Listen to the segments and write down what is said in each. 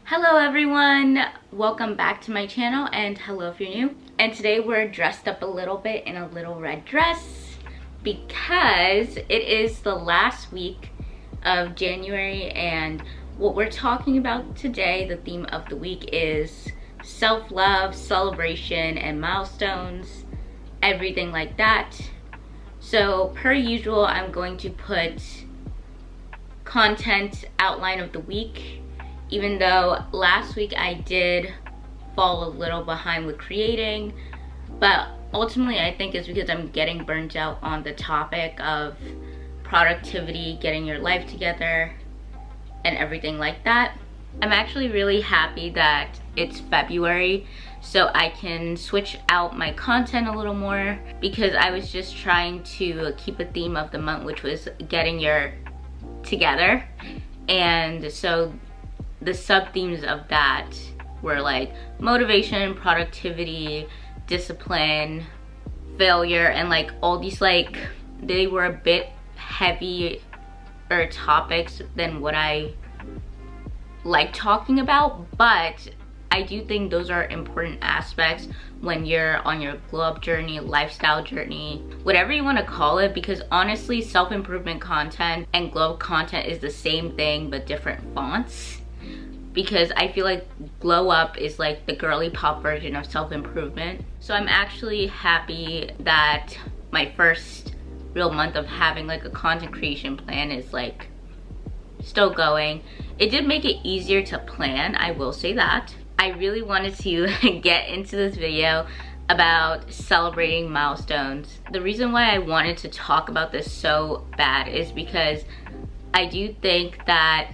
Hello everyone, welcome back to my channel, and hello if you're new. And today we're dressed up a little bit in a little red dress because it is the last week of January, and what we're talking about today, the theme of the week, is self-love, celebration, and milestones, everything like that. So per usual, I'm going to put content outline of the week, even though last week I did fall a little behind with creating, but ultimately I think it's because I'm getting burnt out on the topic of productivity, getting your life together, and everything like that. I'm actually really happy that it's February, so I can switch out my content a little more, because I was just trying to keep a theme of the month, which was getting your together. And so the sub themes of that were like motivation, productivity, discipline, failure, and like all these, like, they were a bit heavier topics than what I like talking about, but I do think those are important aspects when you're on your glow up journey, lifestyle journey, whatever you want to call it, because honestly, self-improvement content and glow up content is the same thing but different fonts. Because I feel like glow up is like the girly pop version of self-improvement. So I'm actually happy that my first real month of having like a content creation plan is like still going. It did make it easier to plan, I will say that. I really wanted to get into this video about celebrating milestones. The reason why I wanted to talk about this so bad is because I do think that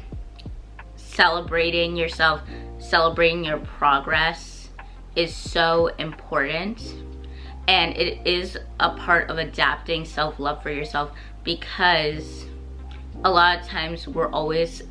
celebrating yourself, celebrating your progress is so important, and it is a part of adapting self-love for yourself, because a lot of times we're always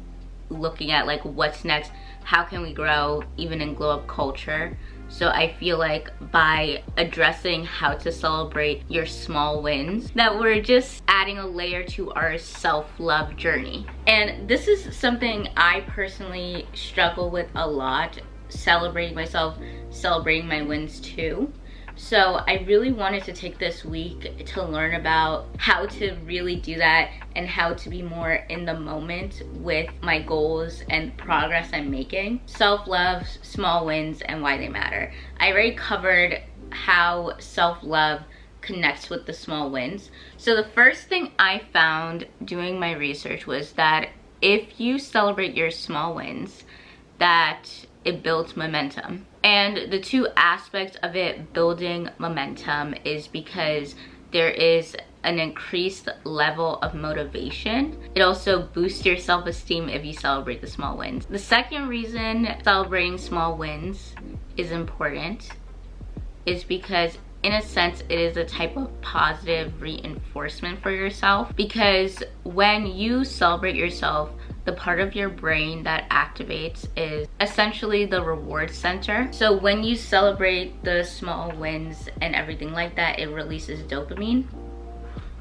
looking at like what's next, how can we grow, even in glow up culture. So I feel like by addressing how to celebrate your small wins, that we're just adding a layer to our self-love journey. And this is something I personally struggle with a lot, celebrating myself, celebrating my wins too. So I really wanted to take this week to learn about how to really do that and how to be more in the moment with my goals and progress I'm making. Self-love, small wins, and why they matter. I already covered how self-love connects with the small wins. So the first thing I found doing my research was that if you celebrate your small wins, that it builds momentum. And the two aspects of it building momentum is because there is an increased level of motivation. It also boosts your self-esteem if you celebrate the small wins. The second reason celebrating small wins is important is because, in a sense, it is a type of positive reinforcement for yourself, because when you celebrate yourself, the part of your brain that activates is essentially the reward center. So when you celebrate the small wins and everything like that, it releases dopamine,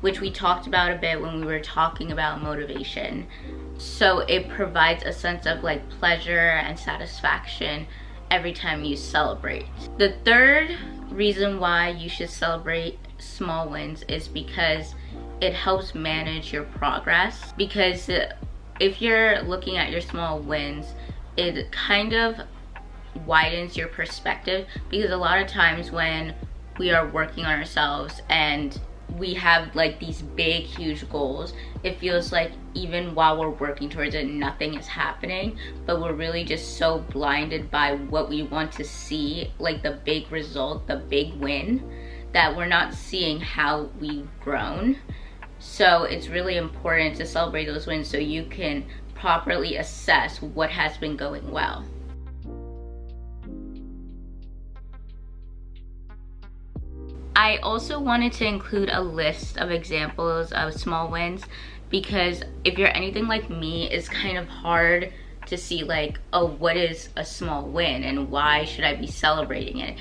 which we talked about a bit when we were talking about motivation. So it provides a sense of like pleasure and satisfaction every time you celebrate. The third reason why you should celebrate small wins is because it helps manage your progress. Because if you're looking at your small wins, it kind of widens your perspective, because a lot of times when we are working on ourselves and we have like these big huge goals, it feels like even while we're working towards it, nothing is happening, but we're really just so blinded by what we want to see, like the big result, the big win, that we're not seeing how we've grown. So it's really important to celebrate those wins so you can properly assess what has been going well. I also wanted to include a list of examples of small wins, because if you're anything like me, it's kind of hard to see like, oh, what is a small win and why should I be celebrating it?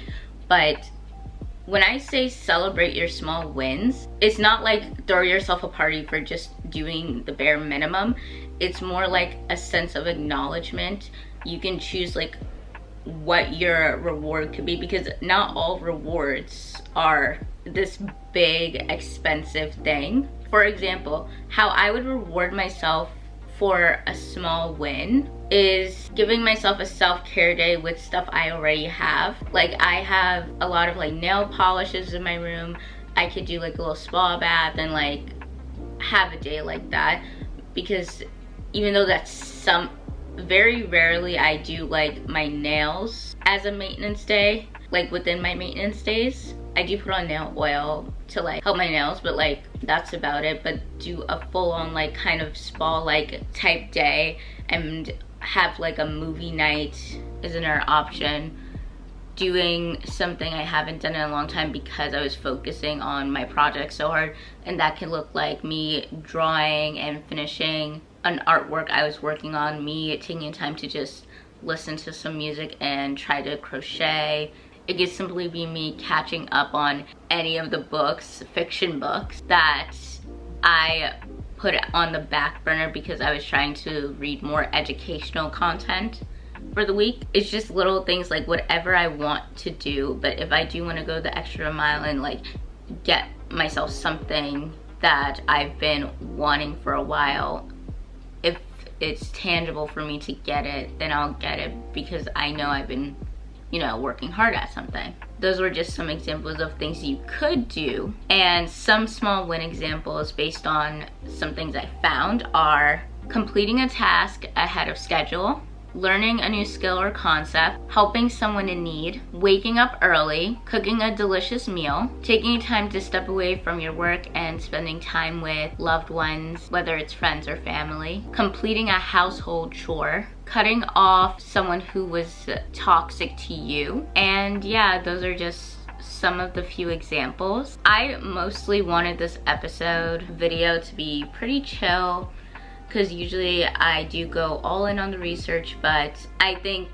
But when I say celebrate your small wins, it's not like throw yourself a party for just doing the bare minimum. It's more like a sense of acknowledgement you can choose like what your reward could be, because not all rewards are this big expensive thing. For example, how I would reward myself for a small win is giving myself a self-care day with stuff I already have. Like, I have a lot of like nail polishes in my room. I could do like a little spa bath and like have a day like that, because even though that's very rarely I do like my nails as a maintenance day, like within my maintenance days. I do put on nail oil to like help my nails, but like that's about it. But do a full-on like kind of spa like type day and have like a movie night is another option. Doing something I haven't done in a long time because I was focusing on my project so hard, and that can look like me drawing and finishing an artwork I was working on, me taking time to just listen to some music and try to crochet. It could simply be me catching up on any of the books, fiction books, that I put on the back burner because I was trying to read more educational content for the week. It's just little things like whatever I want to do, but if I do want to go the extra mile and like get myself something that I've been wanting for a while, if it's tangible for me to get it, then I'll get it because I know I've been, you know, working hard at something. Those were just some examples of things you could do. And some small win examples based on some things I found are completing a task ahead of schedule, learning a new skill or concept, helping someone in need, waking up early, cooking a delicious meal, taking time to step away from your work and spending time with loved ones, whether it's friends or family, completing a household chore, cutting off someone who was toxic to you. And yeah, those are just some of the few examples. I mostly wanted this episode video to be pretty chill, because usually I do go all in on the research, but I think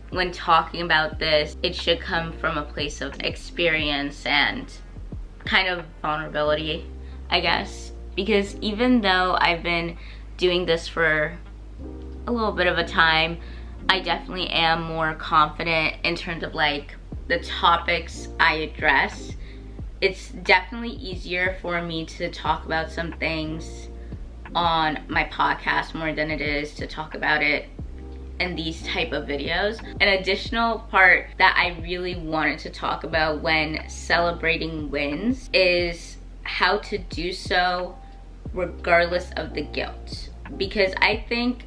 when talking about this, it should come from a place of experience and kind of vulnerability, I guess. Because even though I've been doing this for a little bit of a time, I definitely am more confident in terms of like the topics I address. It's definitely easier for me to talk about some things on my podcast more than it is to talk about it in these type of videos. An additional part that I really wanted to talk about when celebrating wins is how to do so regardless of the guilt. Because I think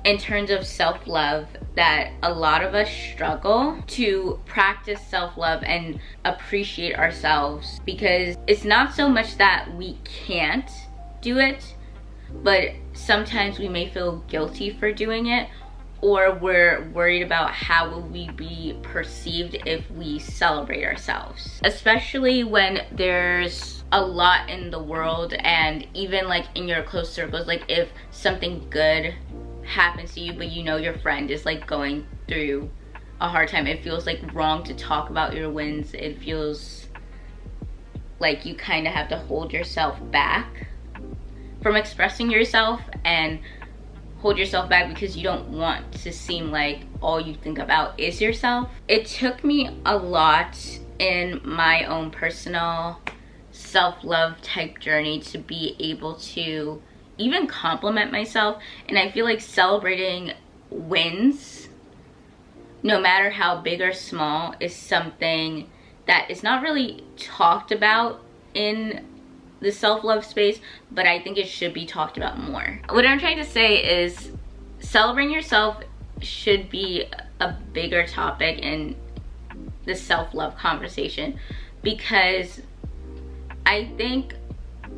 in terms of self-love that a lot of us struggle to practice self-love and appreciate ourselves, because it's not so much that we can't do it, but sometimes we may feel guilty for doing it, or we're worried about how will we be perceived if we celebrate ourselves. Especially when there's a lot in the world, and even like in your close circles, like if something good happens to you but you know your friend is like going through a hard time, it feels like wrong to talk about your wins. It feels like you kind of have to hold yourself back from expressing yourself and hold yourself back because you don't want to seem like all you think about is yourself. It took me a lot in my own personal self-love type journey to be able to even compliment myself, and I feel like celebrating wins, no matter how big or small, is something that is not really talked about in the self-love space, but I think it should be talked about more. What I'm trying to say is celebrating yourself should be a bigger topic in the self-love conversation, because I think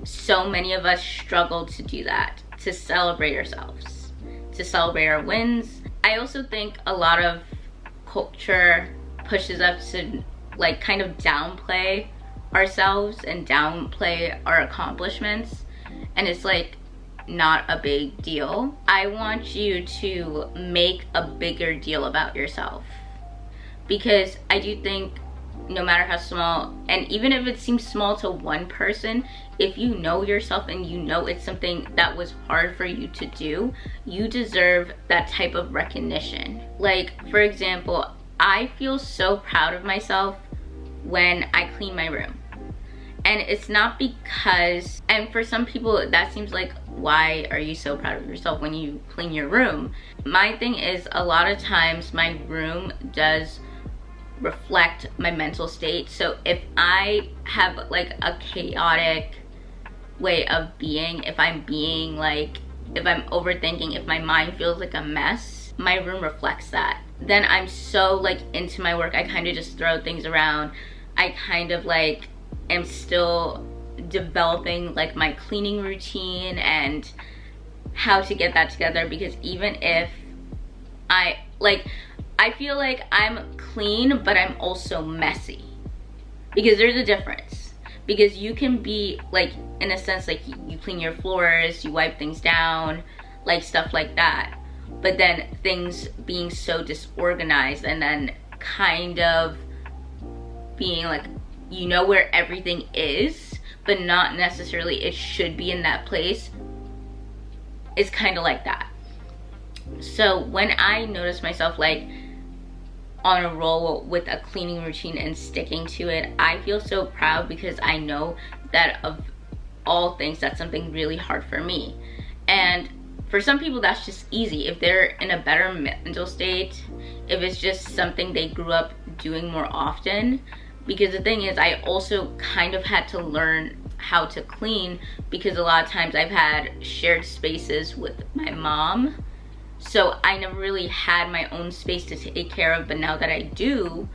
so many of us struggle to do that, to celebrate ourselves, to celebrate our wins. I also think a lot of culture pushes us to like kind of downplay ourselves and downplay our accomplishments, and it's like not a big deal. I want you to make a bigger deal about yourself, because I do think no matter how small, and even if it seems small to one person, if you know yourself and you know it's something that was hard for you to do, you deserve that type of recognition. Like, for example, I feel so proud of myself when I clean my room. And it's not because, and for some people that seems like, why are you so proud of yourself when you clean your room? My thing is, a lot of times my room does reflect my mental state. So if I have like a chaotic way of being, if I'm being like, if I'm overthinking, if my mind feels like a mess, my room reflects that. Then I'm so like into my work, I kind of just throw things around. I kind of like am still developing like my cleaning routine and how to get that together, because even if I feel like I'm clean but I'm also messy, because there's a difference. Because you can be like, in a sense, like you clean your floors, you wipe things down, like stuff like that, but then things being so disorganized and then kind of being like, you know where everything is, but not necessarily it should be in that place. It's kind of like that. So when I notice myself like on a roll with a cleaning routine and sticking to it, I feel so proud, because I know that of all things, that's something really hard for me. And for some people that's just easy if they're in a better mental state, if it's just something they grew up doing more often. Because the thing is, I also kind of had to learn how to clean, because a lot of times I've had shared spaces with my mom, so I never really had my own space to take care of. But now that I do,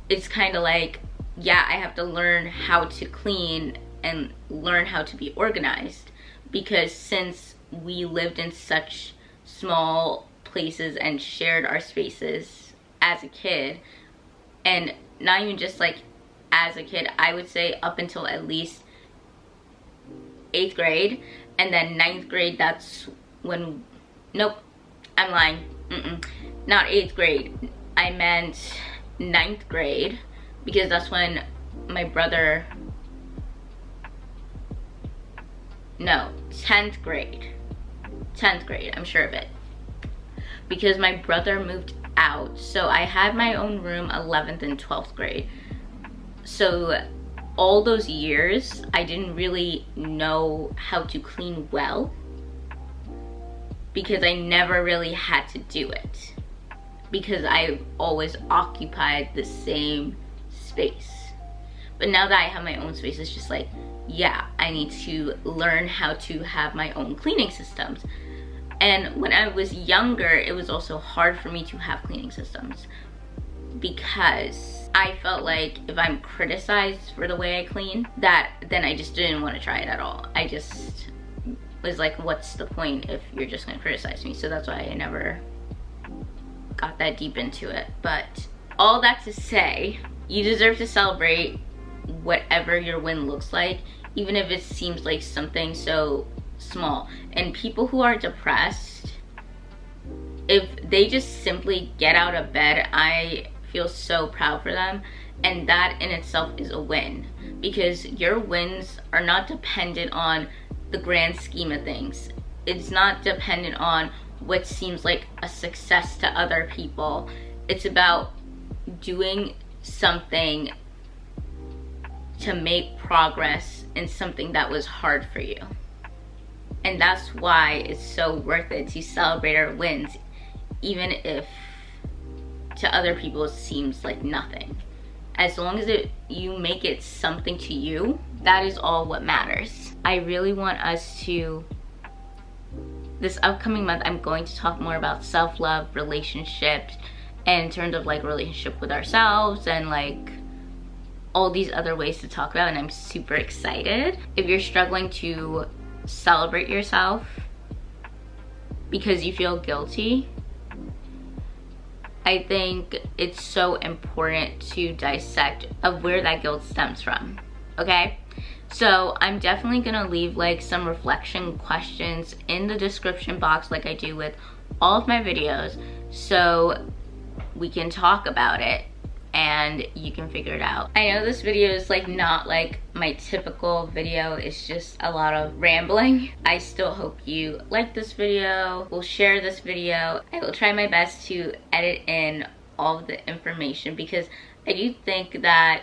it's kind of like, yeah, I have to learn how to clean and learn how to be organized, because since we lived in such small places and shared our spaces as a kid, and not even just like as a kid, I would say up until at least 8th grade, and then 9th grade, that's when, nope, I'm lying, not 8th grade, I meant 9th grade, because that's when my brother, no, 10th grade, I'm sure of it, because my brother moved out, so I had my own room 11th and 12th grade. So all those years I didn't really know how to clean well, because I never really had to do it, because I always occupied the same space. But now that I have my own space, it's just like, yeah, I need to learn how to have my own cleaning systems. And when I was younger, it was also hard for me to have cleaning systems, because I felt like if I'm criticized for the way I clean, then I just didn't want to try it at all. I just was like, what's the point if you're just gonna criticize me? So that's why I never got that deep into it. But all that to say, you deserve to celebrate whatever your win looks like, even if it seems like something so small. And people who are depressed, if they just simply get out of bed, I feel so proud for them, and that in itself is a win, because your wins are not dependent on the grand scheme of things. It's not dependent on what seems like a success to other people. It's about doing something to make progress in something that was hard for you. And that's why it's so worth it to celebrate our wins, even if to other people it seems like nothing. As long as you make it something to you, that is all what matters. I really want us to, this upcoming month, I'm going to talk more about self-love, relationships, and in terms of like relationship with ourselves, and like all these other ways to talk about, and I'm super excited. If you're struggling to celebrate yourself because you feel guilty, I think it's so important to dissect of where that guilt stems from, okay? So I'm definitely gonna leave like some reflection questions in the description box like I do with all of my videos, so we can talk about it and you can figure it out. I know this video is like not like my typical video, it's just a lot of rambling. I still hope you like this video, will share this video. I will try my best to edit in all of the information because I do think that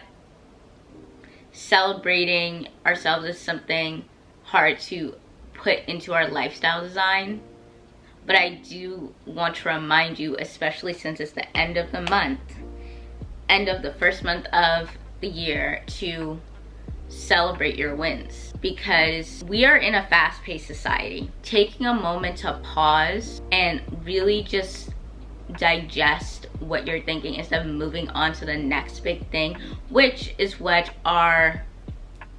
celebrating ourselves is something hard to put into our lifestyle design. But I do want to remind you, especially since it's the end of the month, end of the first month of the year, to celebrate your wins, because we are in a fast-paced society. Taking a moment to pause and really just digest what you're thinking instead of moving on to the next big thing, which is what our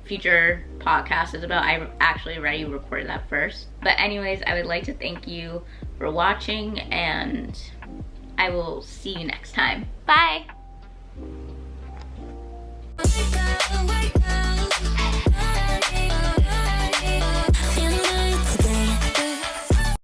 future podcast is about. I actually already recorded that first. But anyways, I would like to thank you for watching, and I will see you next time. Bye!